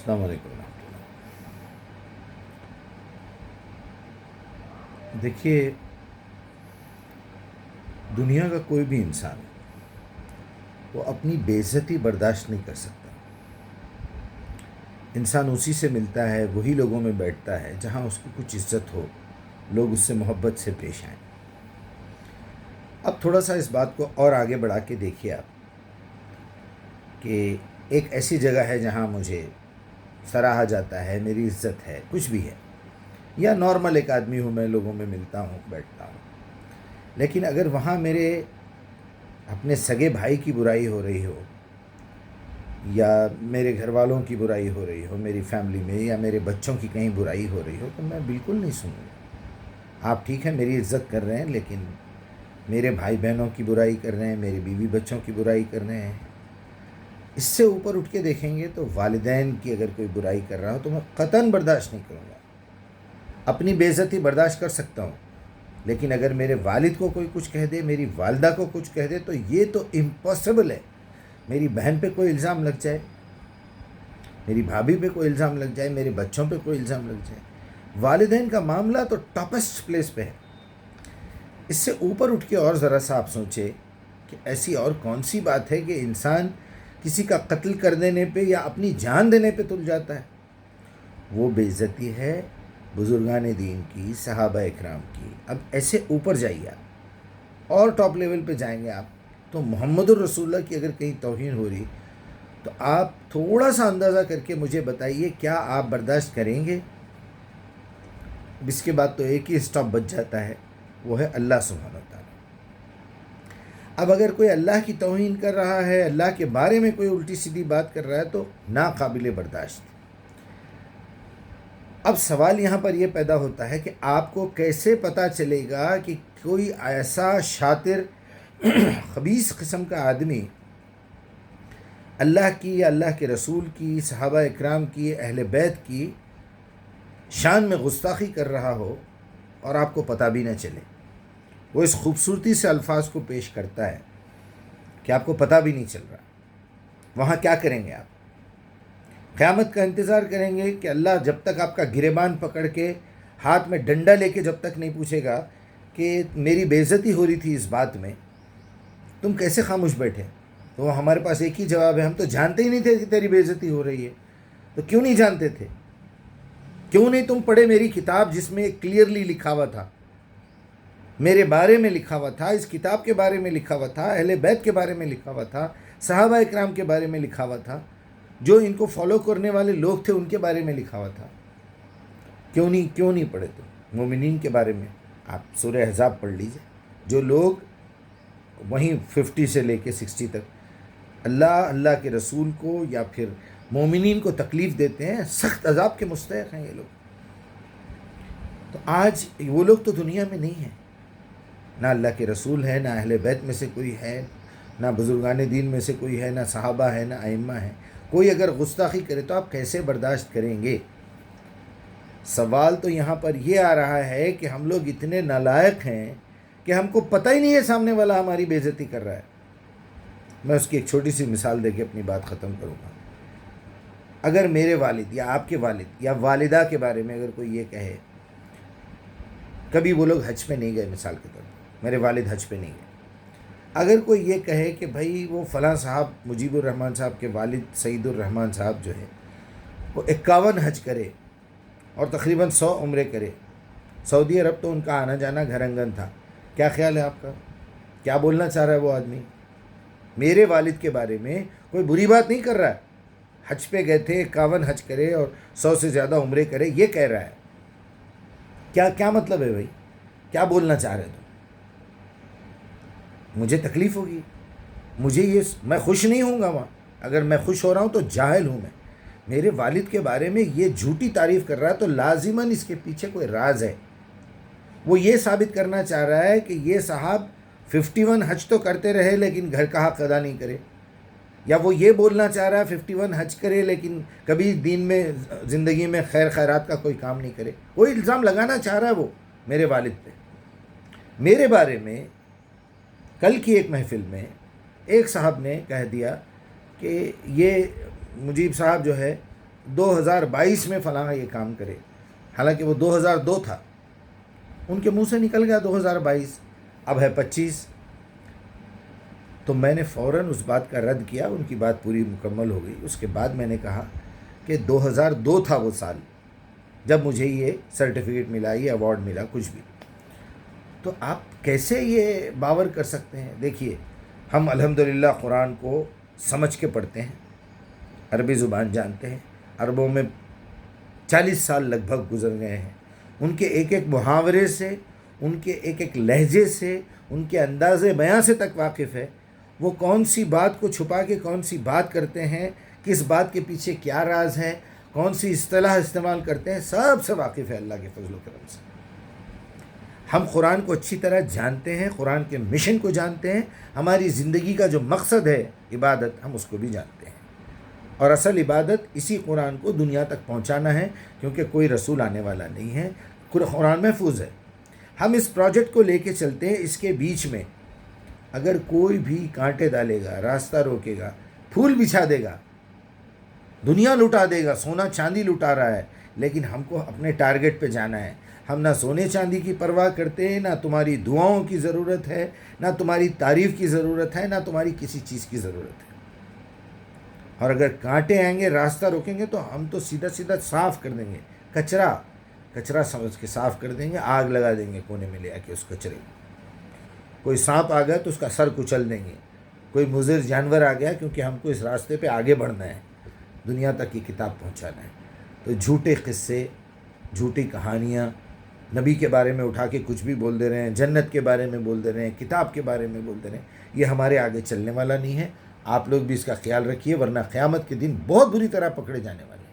السلام علیکم ورحمۃ اللہ۔ دیکھیے، دنیا کا کوئی بھی انسان وہ اپنی بے عزتی برداشت نہیں کر سکتا۔ انسان اسی سے ملتا ہے، وہی لوگوں میں بیٹھتا ہے جہاں اس کی کچھ عزت ہو، لوگ اس سے محبت سے پیش آئیں۔ اب تھوڑا سا اس بات کو اور آگے بڑھا کے دیکھیے آپ کہ ایک ایسی جگہ ہے جہاں مجھے سراہا جاتا ہے، میری عزت ہے، کچھ بھی ہے، یا نارمل ایک آدمی ہوں، میں لوگوں میں ملتا ہوں، بیٹھتا ہوں، لیکن اگر وہاں میرے اپنے سگے بھائی کی برائی ہو رہی ہو، یا میرے گھر والوں کی برائی ہو رہی ہو، میری فیملی میں، یا میرے بچوں کی کہیں برائی ہو رہی ہو، تو میں بالکل نہیں سنوں گا۔ آپ ٹھیک ہے میری عزت کر رہے ہیں، لیکن میرے بھائی بہنوں کی برائی کر رہے ہیں، میرے بیوی بچوں کی برائی کر رہے ہیں۔ اس سے اوپر اٹھ کے دیکھیں گے تو والدین کی اگر کوئی برائی کر رہا ہو تو میں قطعاً برداشت نہیں کروں گا۔ اپنی بے عزتی برداشت کر سکتا ہوں، لیکن اگر میرے والد کو کوئی کچھ کہہ دے، میری والدہ کو کچھ کہہ دے، تو یہ تو امپاسبل ہے۔ میری بہن پہ کوئی الزام لگ جائے، میری بھابھی پہ کوئی الزام لگ جائے، میرے بچوں پہ کوئی الزام لگ جائے، والدین کا معاملہ تو ٹاپسٹ پلیس پہ ہے۔ اس سے اوپر اٹھ کے اور ذرا سا آپ سوچے کہ ایسی اور کون سی بات ہے کہ انسان کسی کا قتل کر دینے پہ یا اپنی جان دینے پہ تل جاتا ہے؟ وہ بے عزتی ہے بزرگان دین کی، صحابہ اکرام کی۔ اب ایسے اوپر جائیے آپ، اور ٹاپ لیول پہ جائیں گے آپ، تو محمد الرسول اللہ کی اگر کہیں توہین ہو رہی تو آپ تھوڑا سا اندازہ کر کے مجھے بتائیے، کیا آپ برداشت کریں گے؟ اس کے بعد تو ایک ہی اسٹاپ بچ جاتا ہے، وہ ہے اللہ سبحانہ و تعالیٰ۔ اب اگر کوئی اللہ کی توہین کر رہا ہے، اللہ کے بارے میں کوئی الٹی سیدھی بات کر رہا ہے، تو ناقابل برداشت۔ اب سوال یہاں پر یہ پیدا ہوتا ہے کہ آپ کو کیسے پتہ چلے گا کہ کوئی ایسا شاطر خبیث قسم کا آدمی اللہ کی یا اللہ کے رسول کی، صحابہ اکرام کی، اہل بیت کی شان میں گستاخی کر رہا ہو اور آپ کو پتہ بھی نہ چلے؟ وہ اس خوبصورتی سے الفاظ کو پیش کرتا ہے کہ آپ کو پتہ بھی نہیں چل رہا۔ وہاں کیا کریں گے آپ؟ قیامت کا انتظار کریں گے کہ اللہ جب تک آپ کا گریبان پکڑ کے ہاتھ میں ڈنڈا لے کے جب تک نہیں پوچھے گا کہ میری بے عزتی ہو رہی تھی اس بات میں، تم کیسے خاموش بیٹھے؟ تو ہمارے پاس ایک ہی جواب ہے، ہم تو جانتے ہی نہیں تھے کہ تیری بے عزتی ہو رہی ہے۔ تو کیوں نہیں جانتے تھے؟ کیوں نہیں تم پڑھے میری کتاب جس میں کلیئرلی لکھا ہوا تھا، میرے بارے میں لکھا ہوا تھا، اس کتاب کے بارے میں لکھا ہوا تھا، اہل بیت کے بارے میں لکھا ہوا تھا، صحابہ اکرام کے بارے میں لکھا ہوا تھا، جو ان کو فالو کرنے والے لوگ تھے ان کے بارے میں لکھا ہوا تھا؟ کیوں نہیں پڑھے؟ تو مومنین کے بارے میں آپ سورہ احزاب پڑھ لیجئے۔ جو لوگ وہیں 50 سے لے کے 60 تک اللہ کے رسول کو یا پھر مومنین کو تکلیف دیتے ہیں، سخت عذاب کے مستحق ہیں یہ لوگ۔ تو آج وہ لوگ تو دنیا میں نہیں ہیں، نہ اللہ کے رسول ہے، نہ اہل بیت میں سے کوئی ہے، نہ بزرگان دین میں سے کوئی ہے، نہ صحابہ ہے، نہ ائمہ ہے۔ کوئی اگر گستاخی کرے تو آپ کیسے برداشت کریں گے؟ سوال تو یہاں پر یہ آ رہا ہے کہ ہم لوگ اتنے نالائق ہیں کہ ہم کو پتہ ہی نہیں ہے سامنے والا ہماری بے عزتی کر رہا ہے۔ میں اس کی ایک چھوٹی سی مثال دے کے اپنی بات ختم کروں گا۔ اگر میرے والد یا آپ کے والد یا والدہ کے بارے میں اگر کوئی یہ کہے، کبھی وہ لوگ حج پہ نہیں گئے، مثال کے طور پر میرے والد حج پہ نہیں گئے، اگر کوئی یہ کہے کہ بھائی وہ فلاں صاحب مجیب الرحمن صاحب کے والد سعید الرحمن صاحب جو ہے وہ 51 حج کرے اور تقریباً 100 عمرے کرے، سعودی عرب تو ان کا آنا جانا گھر انگن تھا، کیا خیال ہے آپ کا؟ کیا بولنا چاہ رہا ہے وہ آدمی؟ میرے والد کے بارے میں کوئی بری بات نہیں کر رہا ہے، حج پہ گئے تھے، 51 حج کرے اور 100 سے زیادہ عمرے کرے، یہ کہہ رہا ہے۔ کیا مطلب ہے بھائی؟ کیا بولنا چاہ رہے تم؟ مجھے تکلیف ہوگی، میں خوش نہیں ہوں گا وہاں۔ اگر میں خوش ہو رہا ہوں تو جاہل ہوں میں۔ میرے والد کے بارے میں یہ جھوٹی تعریف کر رہا ہے تو لازماً اس کے پیچھے کوئی راز ہے۔ وہ یہ ثابت کرنا چاہ رہا ہے کہ یہ صاحب 51 حج تو کرتے رہے لیکن گھر کا حق ادا نہیں کرے، یا وہ یہ بولنا چاہ رہا ہے 51 حج کرے لیکن کبھی دین میں زندگی میں خیر خیرات کا کوئی کام نہیں کرے۔ کوئی الزام لگانا چاہ رہا ہے وہ میرے والد پہ۔ میرے بارے میں کل کی ایک محفل میں ایک صاحب نے کہہ دیا کہ یہ مجیب صاحب جو ہے 2022 میں فلاں یہ کام کرے، حالانکہ وہ 2002 تھا، ان کے منہ سے نکل گیا 2022، اب ہے 25۔ تو میں نے فوراً اس بات کا رد کیا، ان کی بات پوری مکمل ہو گئی۔ اس کے بعد میں نے کہا کہ 2002 تھا وہ سال جب مجھے یہ سرٹیفکیٹ ملا، یہ ایوارڈ ملا، کچھ بھی۔ تو آپ کیسے یہ باور کر سکتے ہیں؟ دیکھیے، ہم الحمدللہ قرآن کو سمجھ کے پڑھتے ہیں، عربی زبان جانتے ہیں، عربوں میں 40 سال لگ بھگ گزر گئے ہیں، ان کے ایک ایک محاورے سے، ان کے ایک ایک لہجے سے، ان کے انداز بیاں سے تک واقف ہے۔ وہ کون سی بات کو چھپا کے کون سی بات کرتے ہیں، کس بات کے پیچھے کیا راز ہے، کون سی اصطلاح استعمال کرتے ہیں، سب سے واقف ہے اللہ کے فضل و کرم سے۔ ہم قرآن کو اچھی طرح جانتے ہیں، قرآن کے مشن کو جانتے ہیں، ہماری زندگی کا جو مقصد ہے عبادت، ہم اس کو بھی جانتے ہیں، اور اصل عبادت اسی قرآن کو دنیا تک پہنچانا ہے، کیونکہ کوئی رسول آنے والا نہیں ہے، قرآن محفوظ ہے۔ ہم اس پروجیکٹ کو لے کے چلتے ہیں، اس کے بیچ میں اگر کوئی بھی کانٹے ڈالے گا، راستہ روکے گا، پھول بچھا دے گا، دنیا لٹا دے گا، سونا چاندی لٹا رہا ہے، لیکن ہم کو اپنے ٹارگٹ پہ جانا ہے۔ ہم نہ سونے چاندی کی پرواہ کرتے ہیں، نہ تمہاری دعاؤں کی ضرورت ہے، نہ تمہاری تعریف کی ضرورت ہے، نہ تمہاری کسی چیز کی ضرورت ہے۔ اور اگر کانٹے آئیں گے، راستہ روکیں گے، تو ہم تو سیدھا سیدھا صاف کر دیں گے، کچرا سمجھ کے صاف کر دیں گے، آگ لگا دیں گے کونے میں لے آ کے اس کچرے کو۔ کوئی سانپ آ گیا تو اس کا سر کچل دیں گے، کوئی مضر جانور آ گیا، کیونکہ ہم کو اس راستے پہ آگے بڑھنا ہے، دنیا تک کی کتاب پہنچانا ہے۔ تو جھوٹے قصے، جھوٹی کہانیاں، نبی کے بارے میں اٹھا کے کچھ بھی بول دے رہے ہیں، جنت کے بارے میں بول دے رہے ہیں، کتاب کے بارے میں بول دے رہے ہیں، یہ ہمارے آگے چلنے والا نہیں ہے۔ آپ لوگ بھی اس کا خیال رکھیے، ورنہ قیامت کے دن بہت بری طرح پکڑے جانے والے ہیں۔